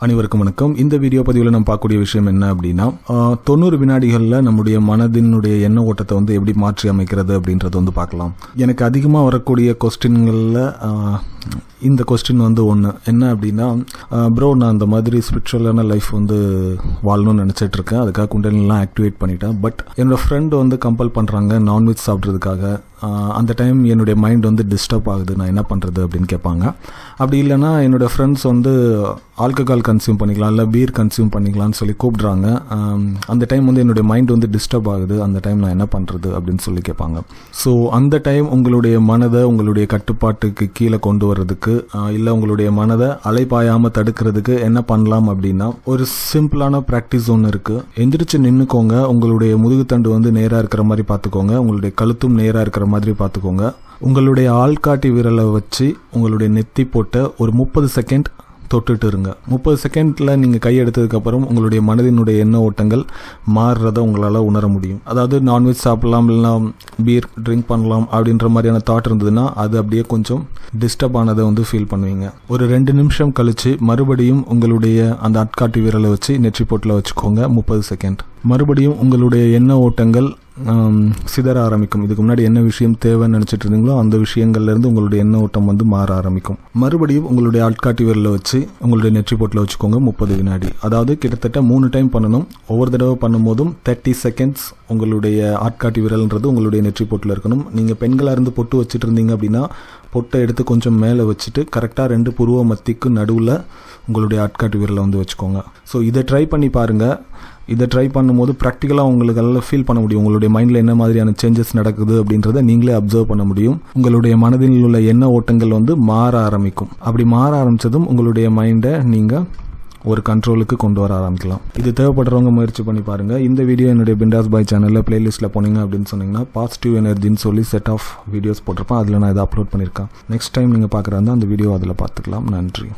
அனைவருக்கும் வணக்கம். இந்த வீடியோ பதிவில் நம்ம பார்க்கக்கூடிய விஷயம் என்ன அப்படின்னா 90 வினாடிகளில் நம்முடைய மனதினுடைய எண்ண ஓட்டத்தை எப்படி மாற்றி அமைக்கிறது அப்படின்றத பார்க்கலாம். எனக்கு அதிகமாக வரக்கூடிய கொஸ்டின்களில் இந்த கொஸ்டின் ஒன்று என்ன அப்படின்னா, ப்ரோ நான் இந்த மாதிரி ஸ்பிரிச்சுவலான லைஃப் வாழணும்னு நினச்சிட்டு இருக்கேன், அதுக்காக குண்டலினிலாம் ஆக்டிவேட் பண்ணிட்டேன். பட் என்னோடய ஃப்ரெண்டு கம்பல் பண்ணுறாங்க நான்வெஜ் சாப்பிட்றதுக்காக. அந்த டைம் என்னுடைய மைண்ட் டிஸ்டர்ப் ஆகுது, நான் என்ன பண்ணுறது அப்படின்னு கேட்பாங்க. அப்படி இல்லைனா என்னோடய ஃப்ரெண்ட்ஸ் ஆல்கஹால் கன்சியூம் பண்ணிக்கலாம், இல்லை பீர் கன்சியூம் பண்ணிக்கலாம்னு சொல்லி கூப்பிட்றாங்க. அந்த டைம் என்னுடைய மைண்ட் டிஸ்டர்ப் ஆகுது, அந்த டைம் நான் என்ன பண்ணுறது அப்படின்னு சொல்லி கேட்பாங்க. ஸோ அந்த டைம் உங்களுடைய மனதை உங்களுடைய கட்டுப்பாட்டுக்கு கீழே கொண்டு வர்றதுக்கு, இல்லை உங்களுடைய மனதை அலைப்பாயாமல் தடுக்கிறதுக்கு என்ன பண்ணலாம் அப்படின்னா, ஒரு சிம்பிளான ப்ராக்டிஸ் ஒன்று இருக்குது. எந்திரிச்சு நின்றுக்கோங்க, உங்களுடைய முதுகுத்தண்டு நேராக இருக்கிற மாதிரி பார்த்துக்கோங்க, உங்களுடைய கழுத்தும் நேராக இருக்கிற மாதிரி பார்த்துக்கோங்க. உங்களுடைய ஆள்காட்டி விரலை வச்சு உங்களுடைய நெத்தி போட்ட ஒரு 30 செகண்ட் தொட்டுட்டு இருங்க. 30 செகண்டில் நீங்கள் கை எடுத்ததுக்கப்புறம் உங்களுடைய மனதினுடைய எண்ண ஓட்டங்கள் மாறுறதை உங்களால் உணர முடியும். அதாவது நான்வெஜ் சாப்பிடலாம், இல்லைனா பீர் ட்ரிங்க் பண்ணலாம் அப்படின்ற மாதிரியான தாட் இருந்ததுன்னா அது அப்படியே கொஞ்சம் டிஸ்டர்ப் ஆனதை ஃபீல் பண்ணுவீங்க. ஒரு 2 நிமிஷம் கழித்து மறுபடியும் உங்களுடைய அந்த ஆட்காட்டி விரலை வச்சு நெற்றி போட்டில் வச்சுக்கோங்க 30 செகண்ட். மறுபடியும் உங்களுடைய எண்ண ஓட்டங்கள் சிதற ஆரம்பிக்கும். இதுக்கு முன்னாடி என்ன விஷயம் தேவைன்னு நினச்சிட்டு இருந்தீங்களோ அந்த விஷயங்கள்லேருந்து உங்களுடைய எண்ண ஓட்டம் மாற ஆரம்பிக்கும். மறுபடியும் உங்களுடைய ஆட்காட்டி விரலை வச்சு உங்களுடைய நெற்றி போட்டில் வச்சுக்கோங்க 30 வினாடி. அதாவது கிட்டத்தட்ட 3 டைம் பண்ணணும். ஒவ்வொரு தடவை பண்ணும் போதும் 30 செகண்ட்ஸ் உங்களுடைய ஆட்காட்டி விரல்ன்றது உங்களுடைய நெற்றி போட்டில் இருக்கணும். நீங்கள் பெண்களாக இருந்து பொட்டு வச்சுட்டு இருந்தீங்க அப்படின்னா பொட்டை எடுத்து கொஞ்சம் மேலே வச்சுட்டு கரெக்டாக 2 புருவ மத்திக்கு நடுவில் உங்களுடைய ஆட்காட்டி விரலை வச்சுக்கோங்க. ஸோ இதை ட்ரை பண்ணி பாருங்கள். இதை ட்ரை பண்ணும்போது ப்ராக்டிக்கலாக உங்களுக்கு எல்லாம் ஃபீல் பண்ண முடியும். உங்களுடைய மைண்டில் என்ன மாதிரியான சேஞ்சஸ் நடக்குது அப்படின்றத நீங்களே அப்சர்வ் பண்ண முடியும். உங்களுடைய மனதில் உள்ள எண்ண ஓட்டங்கள் மாற ஆரம்பிக்கும். அப்படி மாற ஆரம்பித்ததும் உங்களுடைய மைண்டை நீங்கள் ஒரு கண்ட்ரோலுக்கு கொண்டு வர ஆரம்பிக்கலாம். இது தேவைப்படுறவங்க முயற்சி பண்ணி பாருங்கள். இந்த வீடியோ என்னுடைய பிண்டாஸ் பாய் சேனலில் பிளேலிஸ்ட்டில் போனீங்க அப்படின்னு சொன்னீங்கன்னா பாசிட்டிவ் எனர்ஜின்னு சொல்லி செட் ஆஃப் வீடியோஸ் போட்டிருப்பேன். அதில் நான் இதை அப்லோட் பண்ணியிருக்கேன். நெக்ஸ்ட் டைம் நீங்கள் பார்க்குறதா அந்த வீடியோ அதில் பார்த்துக்கலாம். நன்றி.